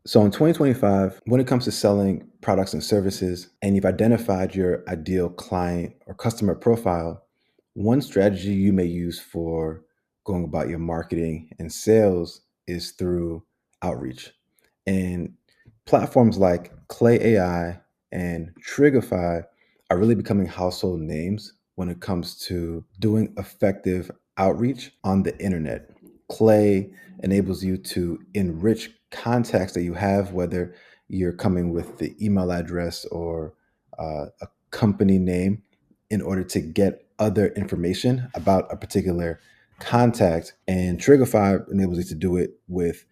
So in 2025, when it comes to selling products and services, and you've identified your ideal client or customer profile, one strategy you may use for going about your marketing and sales is through outreach. And platforms like Clay AI and Trigify are really becoming household names when it comes to doing effective outreach on the internet. Clay enables you to enrich contacts that you have, whether you're coming with the email address or a company name, in order to get other information about a particular contact. And Trigify enables you to do it with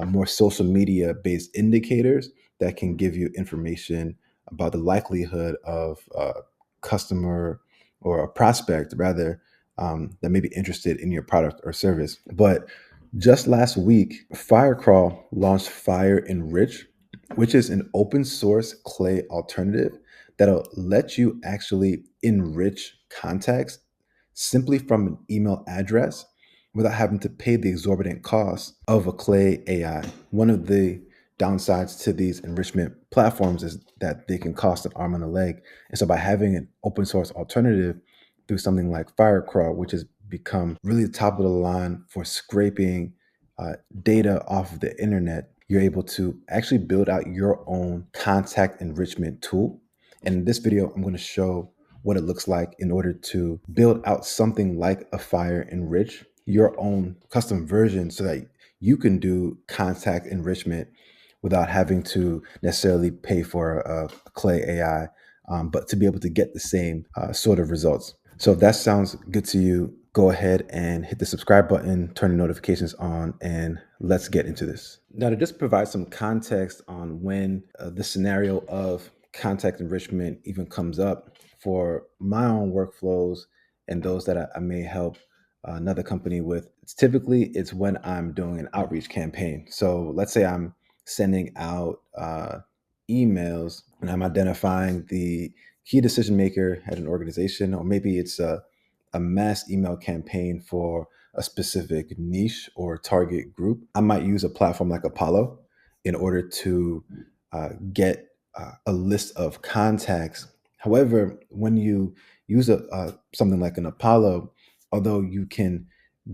more social media based indicators that can give you information about the likelihood of a customer or a prospect, rather, that may be interested in your product or service. But just last week, Firecrawl launched Fire Enrich, which is an open source Clay alternative that'll let you actually enrich contacts simply from an email address without having to pay the exorbitant cost of a Clay AI. One of the downsides to these enrichment platforms is that they can cost an arm and a leg. And so by having an open source alternative through something like Firecrawl, which has become really top of the line for scraping data off of the internet, you're able to actually build out your own contact enrichment tool. And in this video, I'm going to show what it looks like in order to build out something like a Fire Enrich, your own custom version, so that you can do contact enrichment without having to necessarily pay for a Clay AI, but to be able to get the same sort of results. So if that sounds good to you, go ahead and hit the subscribe button, turn the notifications on, and let's get into this. Now, to just provide some context on when the scenario of contact enrichment even comes up for my own workflows and those that I may help another company with, it's when I'm doing an outreach campaign. So let's say I'm sending out emails and I'm identifying the key decision maker at an organization, or maybe it's a mass email campaign for a specific niche or target group. I might use a platform like Apollo in order to get a list of contacts. However, when you use something like an Apollo, although you can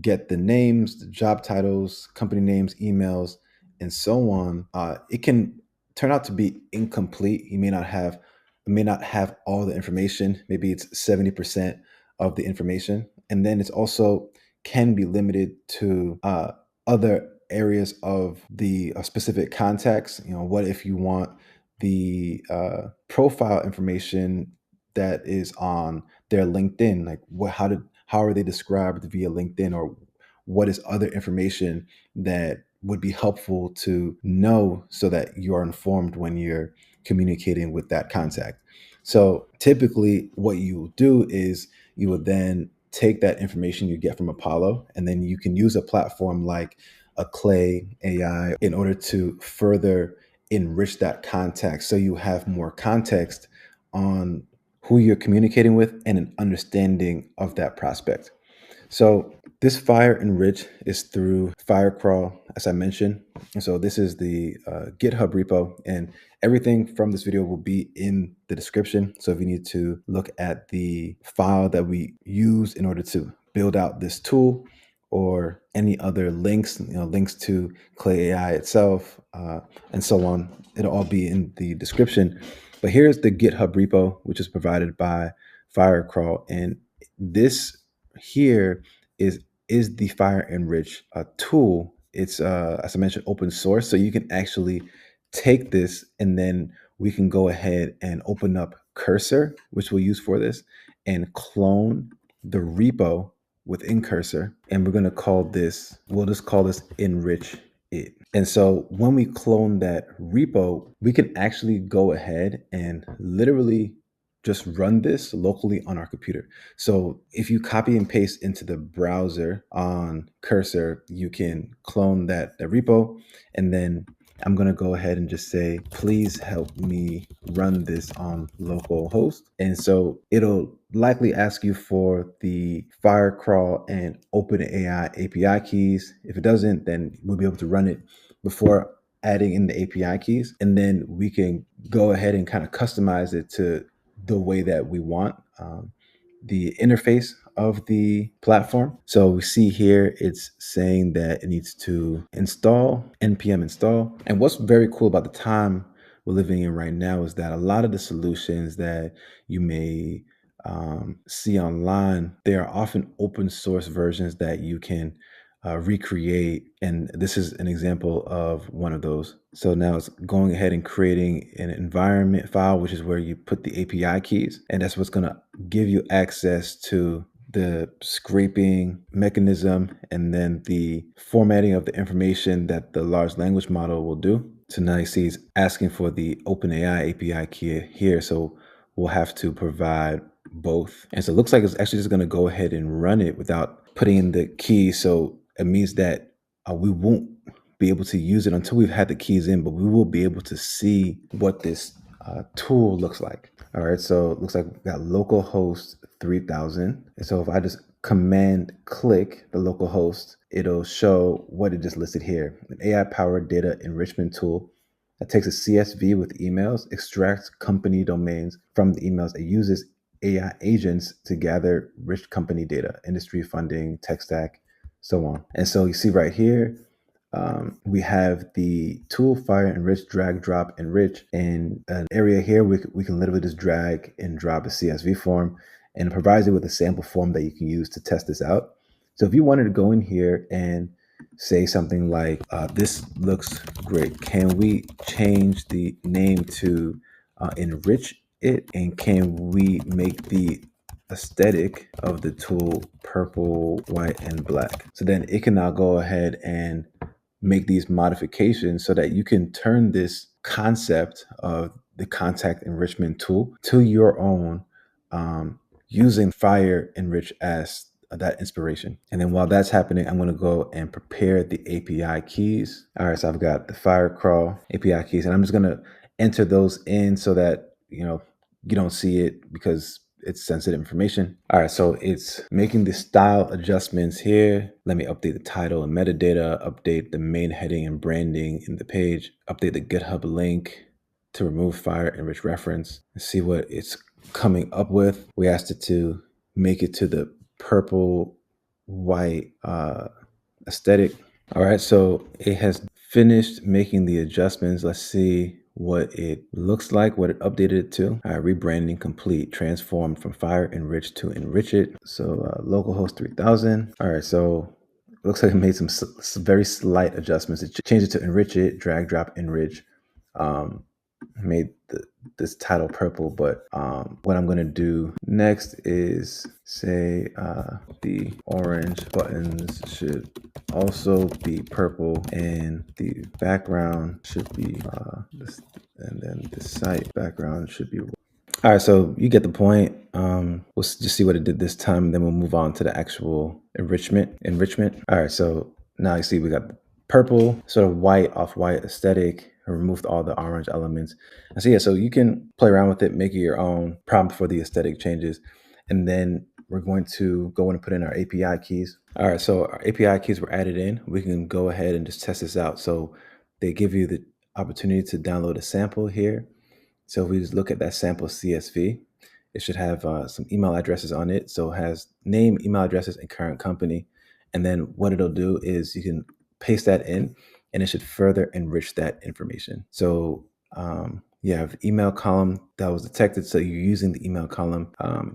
get the names, the job titles, company names, emails, and so on, it can turn out to be incomplete. You may not have all the information. Maybe it's 70% of the information, and then it's also can be limited to other areas of the specific contacts. What if you want the profile information that is on their LinkedIn? Like, how are they described via LinkedIn, or what is other information that would be helpful to know so that you are informed when you're communicating with that contact? So typically what you will do is you will then take that information you get from Apollo, and then you can use a platform like a Clay AI in order to further enrich that contact, so you have more context on who you're communicating with and an understanding of that prospect. So this Fire Enrich is through Firecrawl, as I mentioned. And so this is the GitHub repo, and everything from this video will be in the description. So if you need to look at the file that we use in order to build out this tool, or any other links, links to Clay AI itself, and so on, it'll all be in the description. But here's the GitHub repo, which is provided by Firecrawl, and this here is the Fire Enrich tool. It's as I mentioned, open source, so you can actually take this, and then we can go ahead and open up Cursor, which we'll use for this, and clone the repo within Cursor, and we'll just call this Enrich It. And so when we clone that repo, we can actually go ahead and literally just run this locally on our computer. So if you copy and paste into the browser on Cursor, you can clone that repo, and then I'm going to go ahead and just say, please help me run this on localhost. And so it'll likely ask you for the Firecrawl and OpenAI API keys. If it doesn't, then we'll be able to run it before adding in the API keys, and then we can go ahead and kind of customize it to the way that we want. The interface of the platform. So we see here it's saying that it needs to install, npm install. And what's very cool about the time we're living in right now is that a lot of the solutions that you may see online, they are often open source versions that you can recreate. And this is an example of one of those. So now it's going ahead and creating an environment file, which is where you put the API keys. And that's what's going to give you access to the scraping mechanism and then the formatting of the information that the large language model will do. So now you see it's asking for the OpenAI API key here. So we'll have to provide both. And so it looks like it's actually just going to go ahead and run it without putting in the key. So it means that we won't be able to use it until we've had the keys in, but we will be able to see what this tool looks like. All right, so it looks like we've got localhost 3000. And so if I just command click the localhost, it'll show what it just listed here. An AI-powered data enrichment tool that takes a CSV with emails, extracts company domains from the emails, and uses AI agents to gather rich company data, industry funding, tech stack, so on. And so you see right here, we have the tool Fire Enrich, drag, drop, enrich. And an area here, we can literally just drag and drop a CSV form, and it provides you with a sample form that you can use to test this out. So if you wanted to go in here and say something like, this looks great, can we change the name to enrich it? And can we make the aesthetic of the tool purple, white, and black? So then it can now go ahead and make these modifications so that you can turn this concept of the contact enrichment tool to your own, using Fire Enrich as that inspiration. And then while that's happening, I'm going to go and prepare the API keys. All right, so I've got the Firecrawl API keys, and I'm just going to enter those in so that you don't see it because it's sensitive information. All right, so it's making the style adjustments here. Let me update the title and metadata, update the main heading and branding in the page, update the GitHub link to remove Fire Enrich reference, and see what it's coming up with. We asked it to make it to the purple, white aesthetic. All right, so it has finished making the adjustments. Let's see what it looks like, what it updated it to. All right, rebranding complete, transformed from Fire Enrich to Enrich It. So localhost 3000. All right, so it looks like it made some very slight adjustments. It changed it to Enrich It, drag, drop, enrich. Made this title purple, but what I'm going to do next is say the orange buttons should also be purple, and the background should be this, and then the site background should be. All right, so you get the point. We'll just see what it did this time, and then we'll move on to the actual enrichment. All right, so now you see we got the purple, sort of white, off-white aesthetic. I removed all the orange elements. And so yeah, so you can play around with it, make it your own, prompt for the aesthetic changes. And then we're going to go in and put in our API keys. All right, so our API keys were added in. We can go ahead and just test this out. So they give you the opportunity to download a sample here. So if we just look at that sample CSV, it should have some email addresses on it. So it has name, email addresses, and current company. And then what it'll do is you can paste that in, and it should further enrich that information. So you have the email column that was detected. So you're using the email column.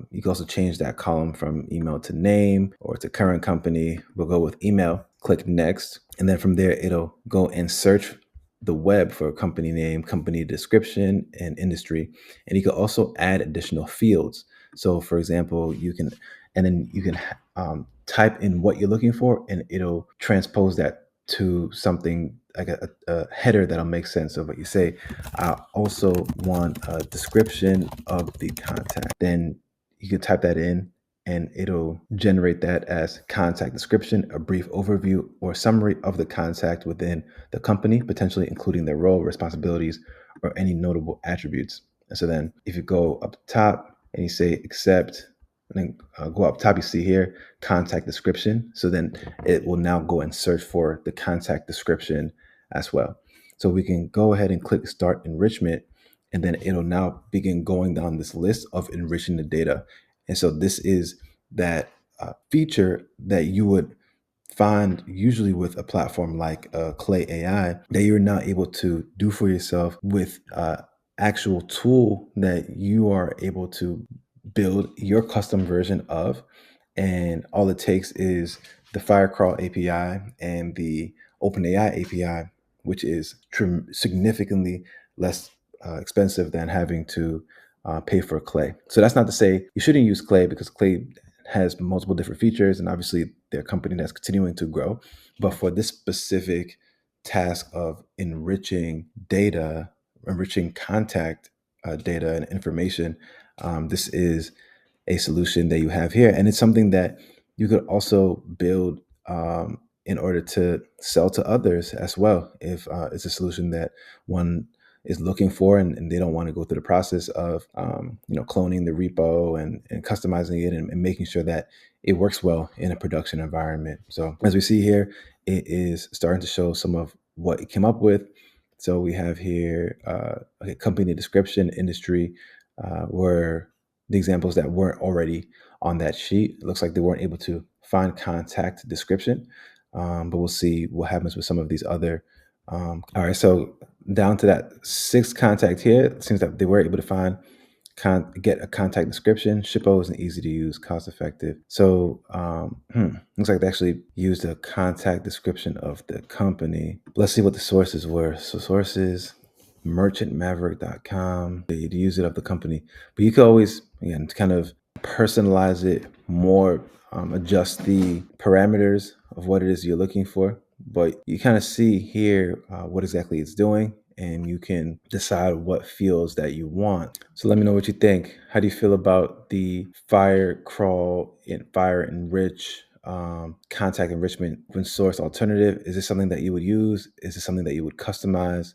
You can also change that column from email to name or to current company. We'll go with email, click next. And then from there, it'll go and search the web for company name, company description, and industry. And you can also add additional fields. So for example, you can type in what you're looking for, and it'll transpose that to something like a header that'll make sense of what you say. I also want a description of the contact. Then you can type that in, and it'll generate that as contact description, a brief overview or summary of the contact within the company, potentially including their role, responsibilities, or any notable attributes. And so then if you go up top and you say accept, and then go up top, you see here, contact description. So then it will now go and search for the contact description as well. So we can go ahead and click Start Enrichment, and then it'll now begin going down this list of enriching the data. And so this is that feature that you would find usually with a platform like Clay AI that you're not able to do for yourself with actual tool that you are able to build your custom version of. And all it takes is the Firecrawl API and the OpenAI API, which is significantly less expensive than having to pay for Clay. So that's not to say you shouldn't use Clay, because Clay has multiple different features, and obviously they're a company that's continuing to grow. But for this specific task of enriching data, enriching contact data and information, this is a solution that you have here. And it's something that you could also build in order to sell to others as well. If it's a solution that one is looking for, and they don't want to go through the process of cloning the repo and customizing it and making sure that it works well in a production environment. So as we see here, it is starting to show some of what it came up with. So we have here a company description, industry, where the examples that weren't already on that sheet. It looks like they weren't able to find contact description, but we'll see what happens with some of these other. All right, so down to that sixth contact here, it seems that they were able to find get a contact description. Shippo isn't easy to use, cost effective. So looks like they actually used a contact description of the company. Let's see what the sources were. So sources, merchantmaverick.com. You use it of the company, but you could always, again, kind of personalize it more, adjust the parameters of what it is you're looking for. But you kind of see here what exactly it's doing, and you can decide what fields that you want. So let me know what you think. How do you feel about the Firecrawl and Fire Enrich contact enrichment open source alternative? Is this something that you would use? Is this something that you would customize?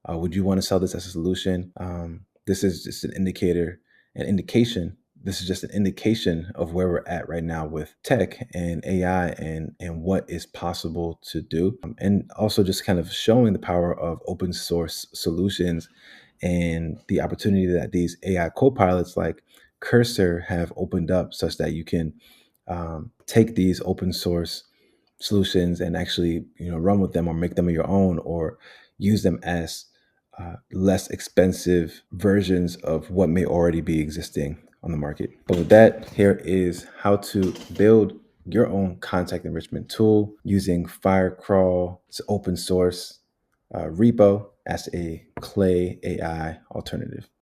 Would you want to sell this as a solution? This is just an indication. This is just an indication of where we're at right now with tech and AI and what is possible to do. And also just kind of showing the power of open source solutions and the opportunity that these AI co-pilots like Cursor have opened up, such that you can take these open source solutions and actually run with them or make them your own, or use them as less expensive versions of what may already be existing on the market. But with that, here is how to build your own contact enrichment tool using Firecrawl. It's open source repo as a Clay AI alternative.